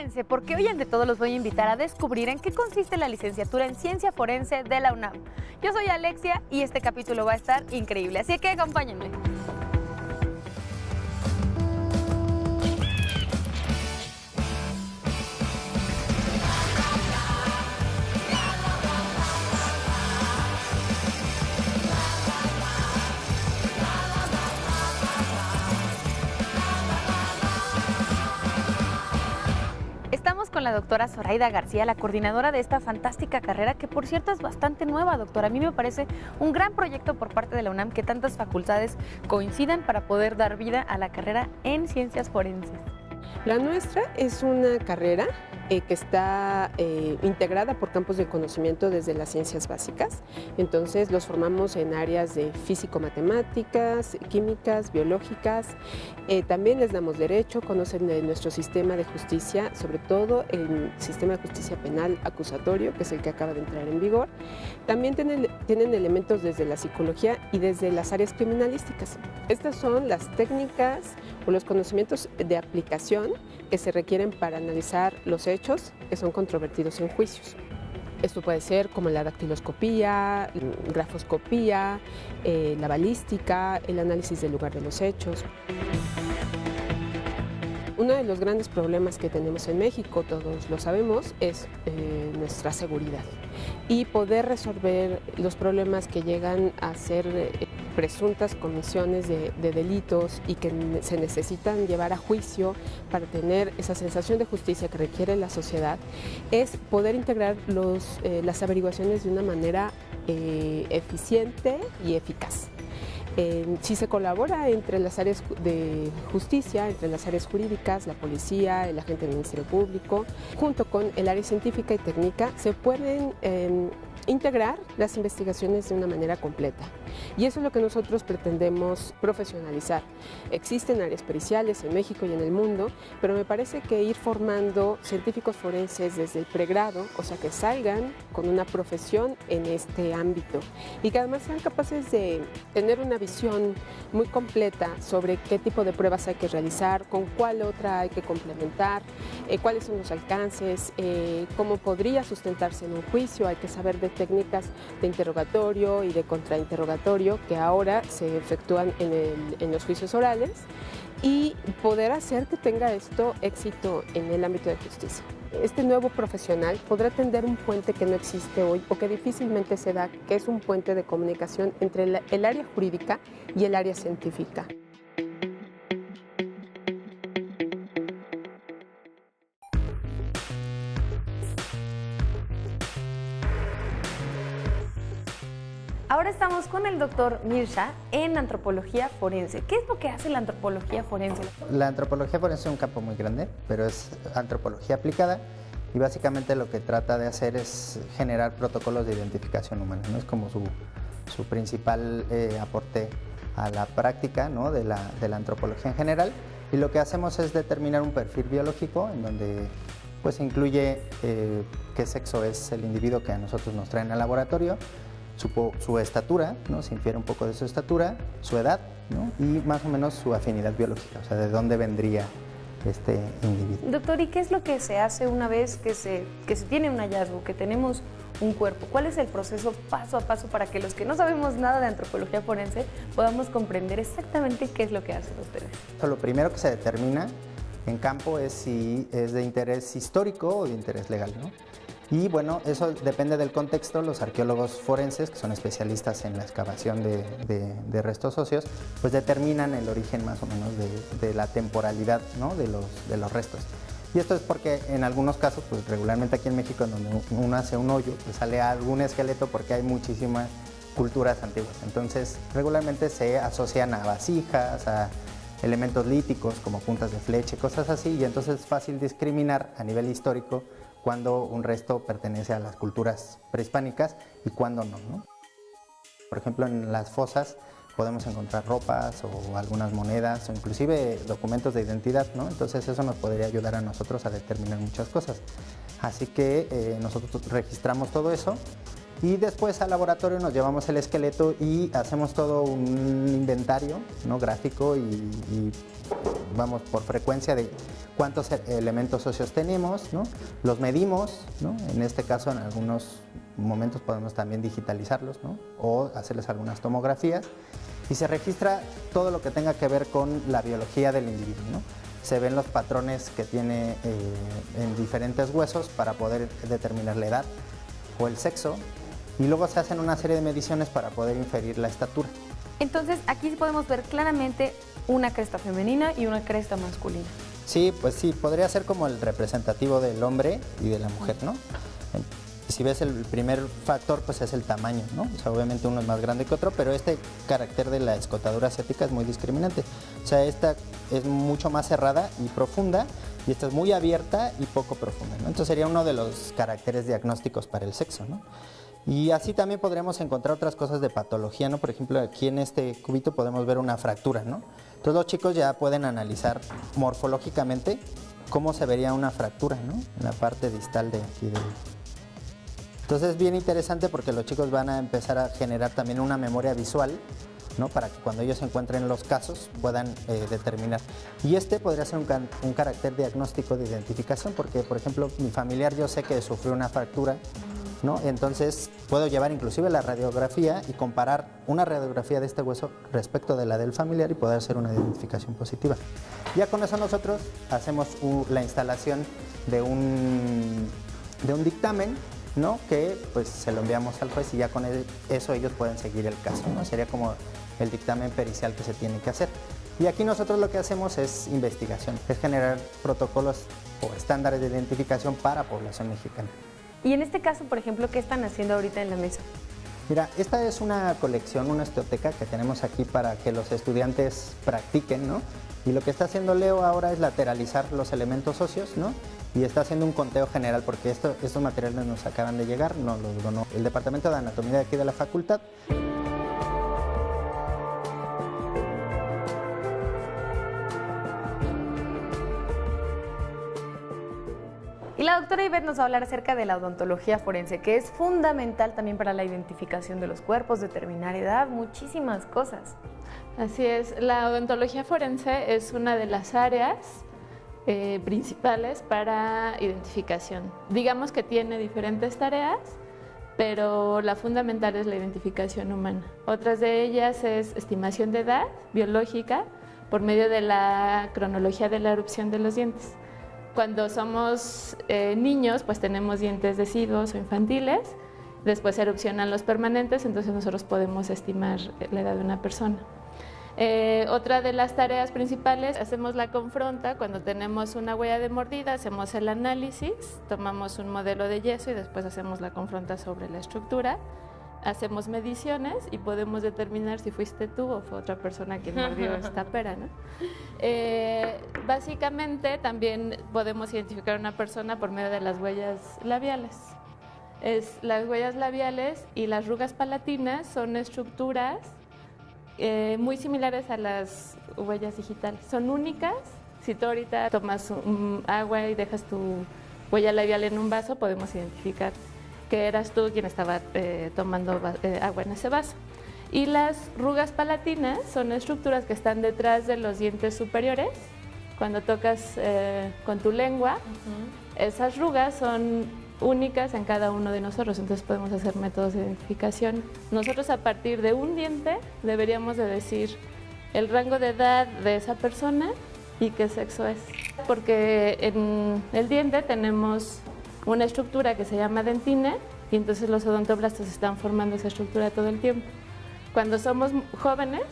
Prepárense porque hoy ante todo los voy a invitar a descubrir en qué consiste la licenciatura en Ciencia Forense de la UNAM. Yo soy Alexia y este capítulo va a estar increíble, así que acompáñenme. Estamos con la doctora Zoraida García, la coordinadora de esta fantástica carrera, que por cierto es bastante nueva, doctora. A mí me parece un gran proyecto por parte de la UNAM que tantas facultades coincidan para poder dar vida a la carrera en ciencias forenses. La nuestra es una carrera que está integrada por campos de conocimiento desde las ciencias básicas. Entonces los formamos en áreas de físico-matemáticas, químicas, biológicas. También les damos derecho, conocen nuestro sistema de justicia, sobre todo el sistema de justicia penal acusatorio, que es el que acaba de entrar en vigor. También tienen elementos desde la psicología y desde las áreas criminalísticas. Estas son las técnicas o los conocimientos de aplicación que se requieren para analizar los hechos que son controvertidos en juicios. Esto puede ser como la dactiloscopía, grafoscopía, la balística, el análisis del lugar de los hechos. Uno de los grandes problemas que tenemos en México, todos lo sabemos, es nuestra seguridad y poder resolver los problemas que llegan a ser presuntas comisiones de delitos y que se necesitan llevar a juicio para tener esa sensación de justicia que requiere la sociedad, es poder integrar las averiguaciones de una manera eficiente y eficaz. Si se colabora entre las áreas de justicia, entre las áreas jurídicas, la policía, el agente del Ministerio Público, junto con el área científica y técnica, se pueden integrar las investigaciones de una manera completa. Y eso es lo que nosotros pretendemos profesionalizar. Existen áreas periciales en México y en el mundo, pero me parece que ir formando científicos forenses desde el pregrado, o sea, que salgan con una profesión en este ámbito y que además sean capaces de tener una visión muy completa sobre qué tipo de pruebas hay que realizar, con cuál otra hay que complementar, cuáles son los alcances, cómo podría sustentarse en un juicio. Hay que saber de técnicas de interrogatorio y de contrainterrogatorio que ahora se efectúan en los juicios orales y poder hacer que tenga esto éxito en el ámbito de justicia. Este nuevo profesional podrá tender un puente que no existe hoy o que difícilmente se da, que es un puente de comunicación entre el área jurídica y el área científica. Ahora estamos con el doctor Mirsha en antropología forense. ¿Qué es lo que hace la antropología forense? La antropología forense es un campo muy grande, pero es antropología aplicada y básicamente lo que trata de hacer es generar protocolos de identificación humana, ¿no? Es como su principal aporte a la práctica, ¿no? de la antropología en general, y lo que hacemos es determinar un perfil biológico en donde pues incluye qué sexo es el individuo que a nosotros nos traen al laboratorio, su estatura, ¿no? Se infiere un poco de su estatura, su edad, ¿no? Y más o menos su afinidad biológica, o sea, de dónde vendría este individuo. Doctor, ¿y qué es lo que se hace una vez que se tiene un hallazgo, que tenemos un cuerpo? ¿Cuál es el proceso paso a paso para que los que no sabemos nada de antropología forense podamos comprender exactamente qué es lo que hacen ustedes? Lo primero que se determina en campo es si es de interés histórico o de interés legal, ¿no? Y bueno, eso depende del contexto. Los arqueólogos forenses, que son especialistas en la excavación de restos óseos, pues determinan el origen más o menos de la temporalidad, ¿no? de los restos. Y esto es porque en algunos casos, pues regularmente aquí en México, en donde uno hace un hoyo, pues sale algún esqueleto porque hay muchísimas culturas antiguas. Entonces, regularmente se asocian a vasijas, a elementos líticos como puntas de flecha, cosas así, y entonces es fácil discriminar a nivel histórico cuando un resto pertenece a las culturas prehispánicas y cuando no, ¿no? Por ejemplo, en las fosas podemos encontrar ropas o algunas monedas o inclusive documentos de identidad, ¿no? Entonces eso nos podría ayudar a nosotros a determinar muchas cosas. Así que nosotros registramos todo eso y después al laboratorio nos llevamos el esqueleto y hacemos todo un inventario, ¿no? Gráfico y vamos por frecuencia de cuántos elementos óseos tenemos, ¿no? Los medimos, ¿no? En este caso, en algunos momentos podemos también digitalizarlos, ¿no? O hacerles algunas tomografías, y se registra todo lo que tenga que ver con la biología del individuo, ¿no? Se ven los patrones que tiene en diferentes huesos para poder determinar la edad o el sexo, y luego se hacen una serie de mediciones para poder inferir la estatura. Entonces, aquí podemos ver claramente una cresta femenina y una cresta masculina. Sí, pues sí, podría ser como el representativo del hombre y de la mujer, ¿no? Si ves el primer factor, pues es el tamaño, ¿no? O sea, obviamente uno es más grande que otro, pero este carácter de la escotadura asiática es muy discriminante. O sea, esta es mucho más cerrada y profunda, y esta es muy abierta y poco profunda, ¿no? Entonces sería uno de los caracteres diagnósticos para el sexo, ¿no? Y así también podremos encontrar otras cosas de patología, ¿no? Por ejemplo, aquí en este cubito podemos ver una fractura, ¿no? Entonces los chicos ya pueden analizar morfológicamente cómo se vería una fractura, ¿no? En la parte distal de aquí del... Entonces es bien interesante porque los chicos van a empezar a generar también una memoria visual, ¿no? Para que cuando ellos encuentren los casos puedan determinar. Y este podría ser un carácter diagnóstico de identificación, porque por ejemplo mi familiar yo sé que sufrió una fractura, ¿no? Entonces puedo llevar inclusive la radiografía y comparar una radiografía de este hueso respecto de la del familiar y poder hacer una identificación positiva. Ya con eso nosotros hacemos la instalación de un dictamen, ¿no? Que pues se lo enviamos al juez y ya con eso ellos pueden seguir el caso, ¿no? Sería como el dictamen pericial que se tiene que hacer. Y aquí nosotros lo que hacemos es investigación, es generar protocolos o estándares de identificación para población mexicana. Y en este caso, por ejemplo, ¿qué están haciendo ahorita en la mesa? Mira, esta es una colección, una osteoteca que tenemos aquí para que los estudiantes practiquen, ¿no? Y lo que está haciendo Leo ahora es lateralizar los elementos óseos, ¿no? Y está haciendo un conteo general porque estos materiales nos acaban de llegar, nos los donó el Departamento de Anatomía de aquí de la facultad. Y la doctora Ivette nos va a hablar acerca de la odontología forense, que es fundamental también para la identificación de los cuerpos, determinar edad, muchísimas cosas. Así es, la odontología forense es una de las áreas principales para identificación. Digamos que tiene diferentes tareas, pero la fundamental es la identificación humana. Otras de ellas es estimación de edad biológica por medio de la cronología de la erupción de los dientes. Cuando somos niños, pues tenemos dientes deciduos o infantiles, después erupcionan los permanentes, entonces nosotros podemos estimar la edad de una persona. Otra de las tareas principales, hacemos la confronta. Cuando tenemos una huella de mordida, hacemos el análisis, tomamos un modelo de yeso y después hacemos la confronta sobre la estructura. Hacemos mediciones y podemos determinar si fuiste tú o fue otra persona quien mordió esta pera, ¿no? Básicamente también podemos identificar a una persona por medio de las huellas labiales. Las huellas labiales y las arrugas palatinas son estructuras muy similares a las huellas digitales. Son únicas. Si tú ahorita tomas agua y dejas tu huella labial en un vaso, podemos identificar que eras tú quien estaba tomando agua en ese vaso. Y las arrugas palatinas son estructuras que están detrás de los dientes superiores. Cuando tocas con tu lengua, esas arrugas son únicas en cada uno de nosotros, entonces podemos hacer métodos de identificación. Nosotros a partir de un diente deberíamos de decir el rango de edad de esa persona y qué sexo es. Porque en el diente tenemos una estructura que se llama dentina y entonces los odontoblastos están formando esa estructura todo el tiempo. Cuando somos jóvenes,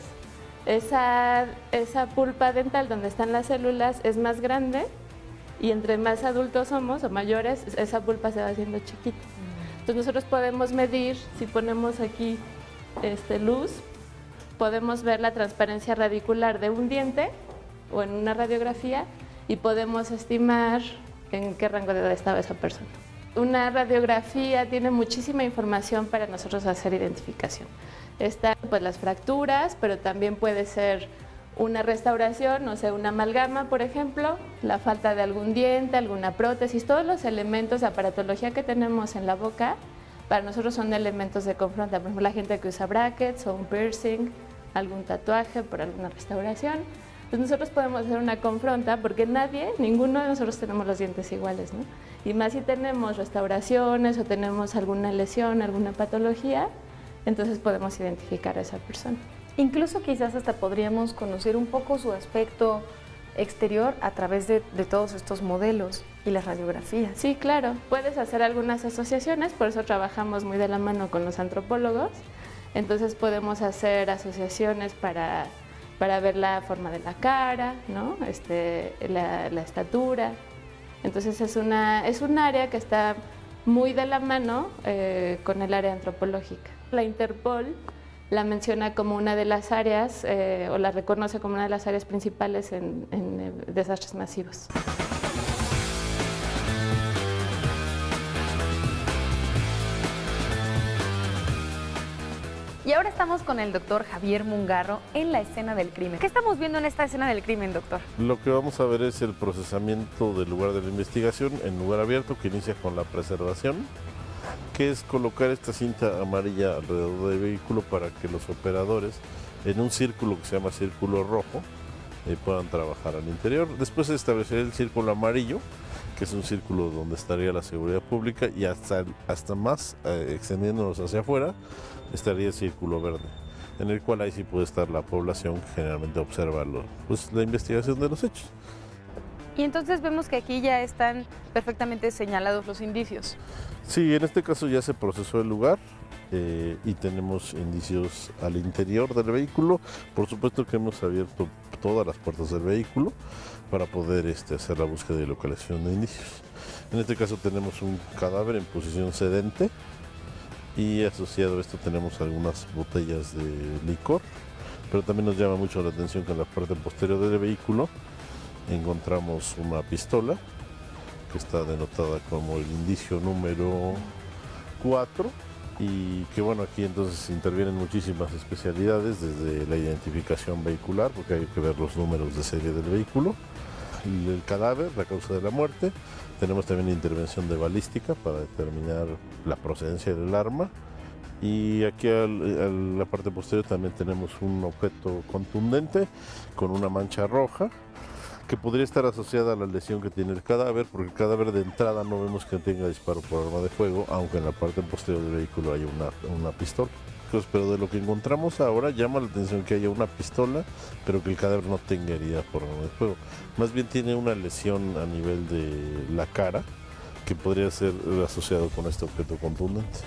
esa pulpa dental donde están las células es más grande y entre más adultos somos o mayores, esa pulpa se va haciendo chiquita. Entonces nosotros podemos medir, si ponemos aquí luz, podemos ver la transparencia radicular de un diente o en una radiografía y podemos estimar en qué rango de edad estaba esa persona. Una radiografía tiene muchísima información para nosotros hacer identificación. Están pues las fracturas, pero también puede ser una restauración, o sea, una amalgama, por ejemplo, la falta de algún diente, alguna prótesis, todos los elementos de aparatología que tenemos en la boca, para nosotros son elementos de confronta. Por ejemplo, la gente que usa brackets o un piercing, algún tatuaje por alguna restauración, Pues nosotros podemos hacer una confronta porque ninguno de nosotros tenemos los dientes iguales, ¿no? Y más si tenemos restauraciones o tenemos alguna lesión, alguna patología, entonces podemos identificar a esa persona. Incluso quizás hasta podríamos conocer un poco su aspecto exterior a través de todos estos modelos y las radiografías. Sí, claro. Puedes hacer algunas asociaciones, por eso trabajamos muy de la mano con los antropólogos. Entonces podemos hacer asociaciones para ver la forma de la cara, ¿no? La estatura. Entonces es un área que está muy de la mano con el área antropológica. La Interpol la menciona como una de las áreas, o la reconoce como una de las áreas principales en desastres masivos. Y ahora estamos con el doctor Javier Mungarro en la escena del crimen. ¿Qué estamos viendo en esta escena del crimen, doctor? Lo que vamos a ver es el procesamiento del lugar de la investigación en lugar abierto, que inicia con la preservación, que es colocar esta cinta amarilla alrededor del vehículo para que los operadores, en un círculo que se llama círculo rojo, puedan trabajar al interior. Después se establecerá el círculo amarillo, que es un círculo donde estaría la seguridad pública, y hasta más, extendiéndonos hacia afuera, estaría el círculo verde, en el cual ahí sí puede estar la población que generalmente observa la investigación de los hechos. Y entonces vemos que aquí ya están perfectamente señalados los indicios. Sí, en este caso ya se procesó el lugar y tenemos indicios al interior del vehículo. Por supuesto que hemos abierto todas las puertas del vehículo para poder hacer la búsqueda y localización de indicios. En este caso tenemos un cadáver en posición sedente y asociado a esto tenemos algunas botellas de licor, pero también nos llama mucho la atención que en la parte posterior del vehículo encontramos una pistola que está denotada como el indicio número 4 y que bueno, aquí entonces intervienen muchísimas especialidades, desde la identificación vehicular, porque hay que ver los números de serie del vehículo, y el cadáver, la causa de la muerte. Tenemos también intervención de balística para determinar la procedencia del arma. Y aquí a la parte posterior también tenemos un objeto contundente con una mancha roja que podría estar asociada a la lesión que tiene el cadáver, porque el cadáver de entrada no vemos que tenga disparo por arma de fuego, aunque en la parte posterior del vehículo hay una pistola. Pero de lo que encontramos ahora llama la atención que haya una pistola, pero que el cadáver no tenga herida por arma de fuego. Más bien tiene una lesión a nivel de la cara, que podría ser asociado con este objeto contundente.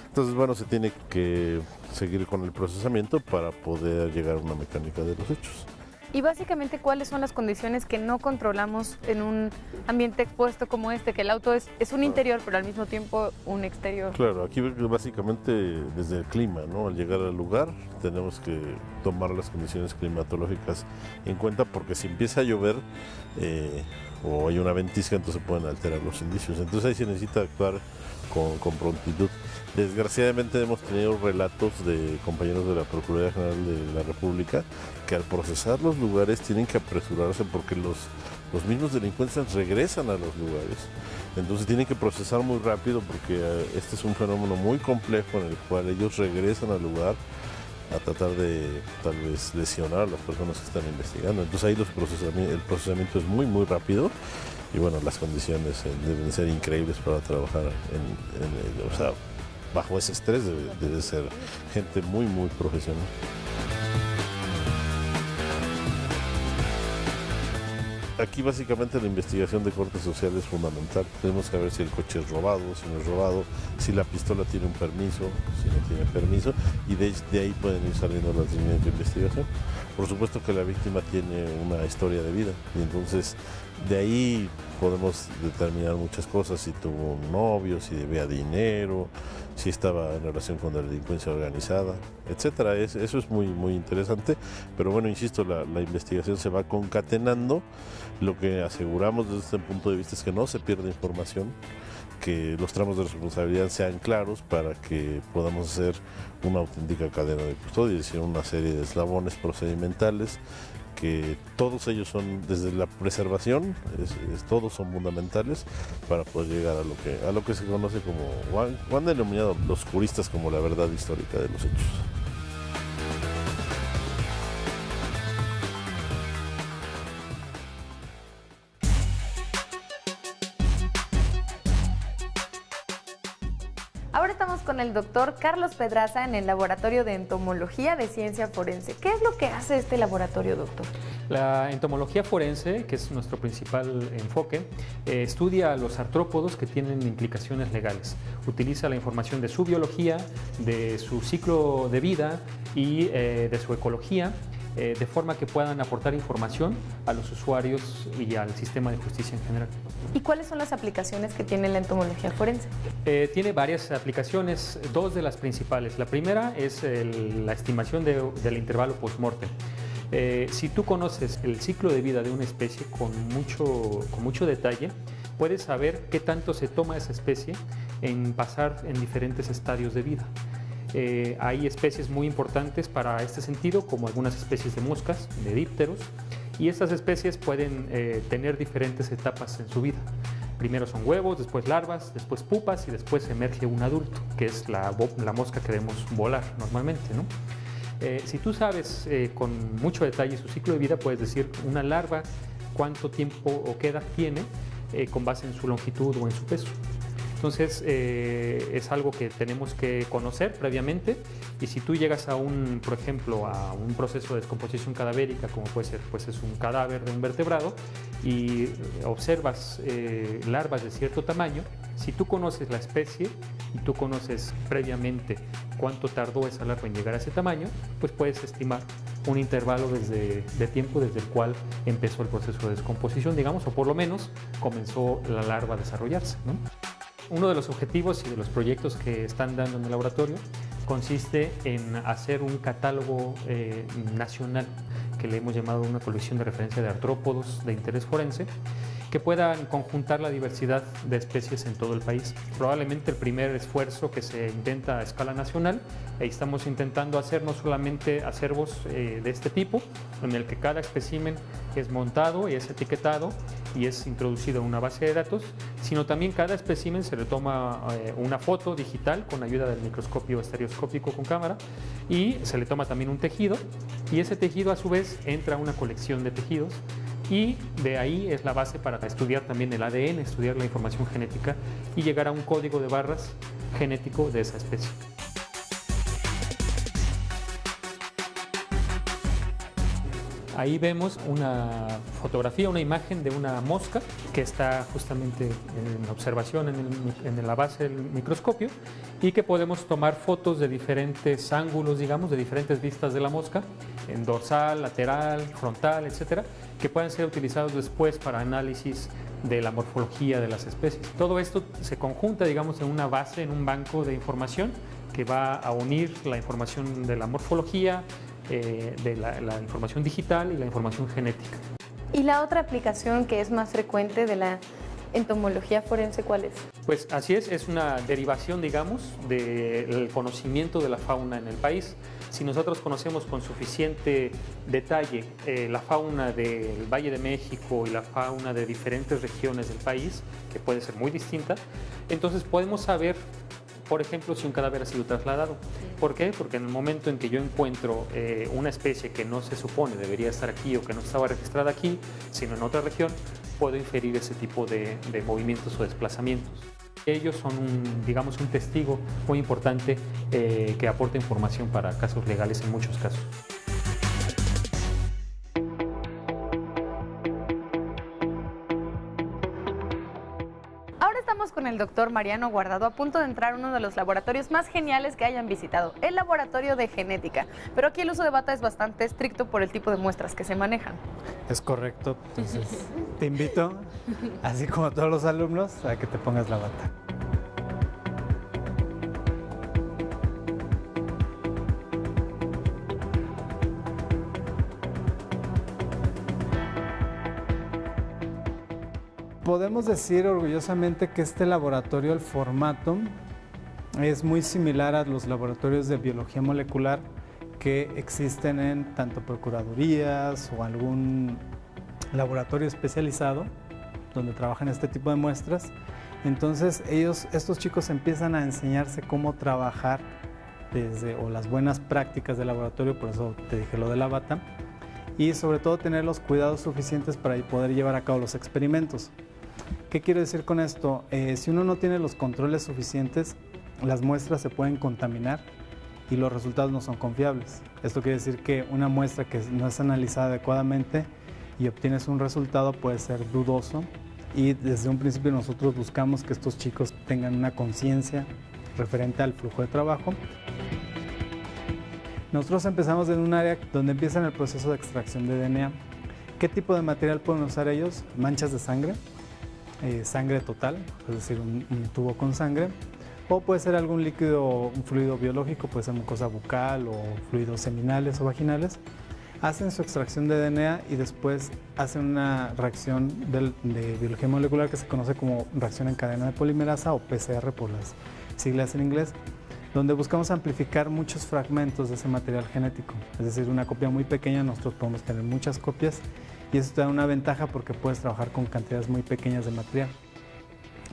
Entonces, bueno, se tiene que seguir con el procesamiento para poder llegar a una mecánica de los hechos. Y básicamente, ¿cuáles son las condiciones que no controlamos en un ambiente expuesto como este? Que el auto es un interior, pero al mismo tiempo un exterior. Claro, aquí básicamente desde el clima, ¿no? Al llegar al lugar tenemos que tomar las condiciones climatológicas en cuenta, porque si empieza a llover o hay una ventisca, entonces pueden alterar los indicios. Entonces ahí se necesita actuar con prontitud. Desgraciadamente hemos tenido relatos de compañeros de la Procuraduría General de la República que al procesar los lugares tienen que apresurarse porque los mismos delincuentes regresan a los lugares. Entonces tienen que procesar muy rápido porque este es un fenómeno muy complejo en el cual ellos regresan al lugar a tratar de tal vez lesionar a las personas que están investigando. Entonces ahí el procesamiento es muy muy rápido y bueno, las condiciones deben ser increíbles para trabajar o sea, bajo ese estrés debe ser gente muy muy profesional. Aquí básicamente la investigación de corte social es fundamental. Tenemos que ver si el coche es robado, si no es robado, si la pistola tiene un permiso, si no tiene permiso, y de ahí pueden ir saliendo las líneas de investigación. Por supuesto que la víctima tiene una historia de vida y entonces de ahí podemos determinar muchas cosas, si tuvo un novio, si debía dinero, si estaba en relación con la delincuencia organizada, etcétera. Eso es muy muy interesante, pero bueno, insisto, la investigación se va concatenando. Lo que aseguramos desde este punto de vista es que no se pierda información, que los tramos de responsabilidad sean claros para que podamos hacer una auténtica cadena de custodia, es decir, una serie de eslabones procedimentales, que todos ellos son, desde la preservación, todos son fundamentales para poder llegar a lo que se conoce como, o han denominado los juristas como la verdad histórica de los hechos. estamos con el doctor Carlos Pedraza en el Laboratorio de Entomología de Ciencia Forense. ¿Qué es lo que hace este laboratorio, doctor? La entomología forense, que es nuestro principal enfoque, estudia a los artrópodos que tienen implicaciones legales. Utiliza la información de su biología, de su ciclo de vida y de su ecología, de forma que puedan aportar información a los usuarios y al sistema de justicia en general. ¿Y cuáles son las aplicaciones que tiene la entomología forense? Tiene varias aplicaciones, dos de las principales. La primera es la estimación del intervalo post-mortem. Si tú conoces el ciclo de vida de una especie con mucho detalle, puedes saber qué tanto se toma esa especie en pasar en diferentes estadios de vida. Hay especies muy importantes para este sentido, como algunas especies de moscas, de dípteros, y estas especies pueden tener diferentes etapas en su vida. Primero son huevos, después larvas, después pupas y después emerge un adulto, que es la mosca que vemos volar normalmente, ¿no? Si tú sabes con mucho detalle su ciclo de vida, puedes decir una larva cuánto tiempo o qué edad tiene con base en su longitud o en su peso. Entonces es algo que tenemos que conocer previamente, y si tú llegas por ejemplo, a un proceso de descomposición cadavérica, como puede ser, pues es un cadáver de un vertebrado, y observas larvas de cierto tamaño, si tú conoces la especie y tú conoces previamente cuánto tardó esa larva en llegar a ese tamaño, pues puedes estimar un intervalo de tiempo desde el cual empezó el proceso de descomposición, digamos, o por lo menos comenzó la larva a desarrollarse, ¿no? Uno de los objetivos y de los proyectos que están dando en el laboratorio consiste en hacer un catálogo nacional que le hemos llamado una colección de referencia de artrópodos de interés forense, que puedan conjuntar la diversidad de especies en todo el país. Probablemente el primer esfuerzo que se intenta a escala nacional, y estamos intentando hacer no solamente acervos de este tipo, en el que cada espécimen es montado y es etiquetado y es introducido en una base de datos, sino también cada espécimen se le toma una foto digital con ayuda del microscopio estereoscópico con cámara, y se le toma también un tejido, y ese tejido a su vez entra a una colección de tejidos, y de ahí es la base para estudiar también el ADN, estudiar la información genética y llegar a un código de barras genético de esa especie. Ahí vemos una fotografía, una imagen de una mosca que está justamente en observación en la base del microscopio, y que podemos tomar fotos de diferentes ángulos, digamos, de diferentes vistas de la mosca, en dorsal, lateral, frontal, etcétera, que pueden ser utilizados después para análisis de la morfología de las especies. Todo esto se conjunta, digamos, en una base, en un banco de información que va a unir la información de la morfología, de la información digital y la información genética. ¿Y la otra aplicación que es más frecuente de la entomología forense, cuál es? Pues así es una derivación, digamos, del conocimiento de la fauna en el país. Si nosotros conocemos con suficiente detalle la fauna del Valle de México y la fauna de diferentes regiones del país, que puede ser muy distinta, entonces podemos saber, por ejemplo, si un cadáver ha sido trasladado. ¿Por qué? Porque en el momento en que yo encuentro una especie que no se supone debería estar aquí o que no estaba registrada aquí, sino en otra región, puedo inferir ese tipo de movimientos o desplazamientos. Ellos son digamos, un testigo muy importante que aporta información para casos legales en muchos casos. Con el doctor Mariano Guardado, a punto de entrar a uno de los laboratorios más geniales que hayan visitado, el laboratorio de genética. Pero aquí el uso de bata es bastante estricto por el tipo de muestras que se manejan. Es correcto, entonces te invito, así como a todos los alumnos, a que te pongas la bata. Podemos decir orgullosamente que este laboratorio, el formato, es muy similar a los laboratorios de biología molecular que existen en tanto procuradurías o algún laboratorio especializado donde trabajan este tipo de muestras. Entonces estos chicos empiezan a enseñarse cómo trabajar o las buenas prácticas del laboratorio, por eso te dije lo de la bata, y sobre todo tener los cuidados suficientes para poder llevar a cabo los experimentos. ¿Qué quiero decir con esto? Si uno no tiene los controles suficientes, las muestras se pueden contaminar y los resultados no son confiables. Esto quiere decir que una muestra que no es analizada adecuadamente y obtienes un resultado puede ser dudoso, y desde un principio nosotros buscamos que estos chicos tengan una conciencia referente al flujo de trabajo. Nosotros empezamos en un área donde empiezan el proceso de extracción de DNA. ¿Qué tipo de material pueden usar ellos? Manchas de sangre, sangre total, es decir, un tubo con sangre, o puede ser algún líquido, un fluido biológico, puede ser mucosa bucal o fluidos seminales o vaginales. Hacen su extracción de DNA y después hacen una reacción de biología molecular que se conoce como reacción en cadena de polimerasa o PCR por las siglas en inglés, donde buscamos amplificar muchos fragmentos de ese material genético. Es decir, una copia muy pequeña, nosotros podemos tener muchas copias y eso te da una ventaja porque puedes trabajar con cantidades muy pequeñas de material.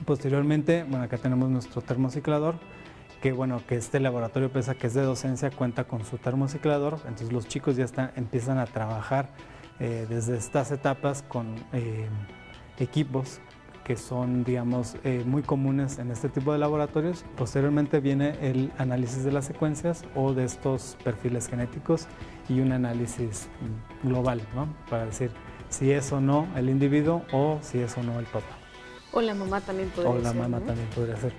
Posteriormente, bueno, acá tenemos nuestro termociclador, que este laboratorio, pese a que es de docencia, cuenta con su termociclador, entonces los chicos ya empiezan a trabajar desde estas etapas con equipos que son, digamos, muy comunes en este tipo de laboratorios. Posteriormente viene el análisis de las secuencias o de estos perfiles genéticos y un análisis global, ¿no? Para decir si es o no el individuo o si es o no el papá. O la mamá también podría ser. O la mamá también podría ser.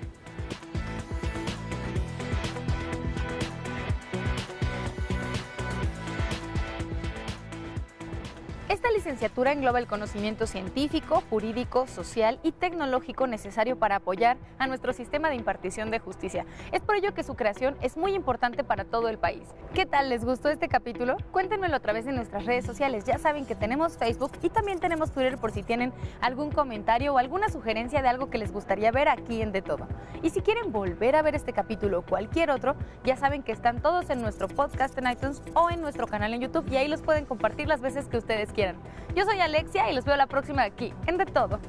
Esta licenciatura engloba el conocimiento científico, jurídico, social y tecnológico necesario para apoyar a nuestro sistema de impartición de justicia. Es por ello que su creación es muy importante para todo el país. ¿Qué tal? ¿Les gustó este capítulo? Cuéntenmelo a través de nuestras redes sociales. Ya saben que tenemos Facebook y también tenemos Twitter por si tienen algún comentario o alguna sugerencia de algo que les gustaría ver aquí en De Todo. Y si quieren volver a ver este capítulo o cualquier otro, ya saben que están todos en nuestro podcast en iTunes o en nuestro canal en YouTube y ahí los pueden compartir las veces que ustedes quieran. Yo soy Alexia y los veo la próxima aquí en De Todo.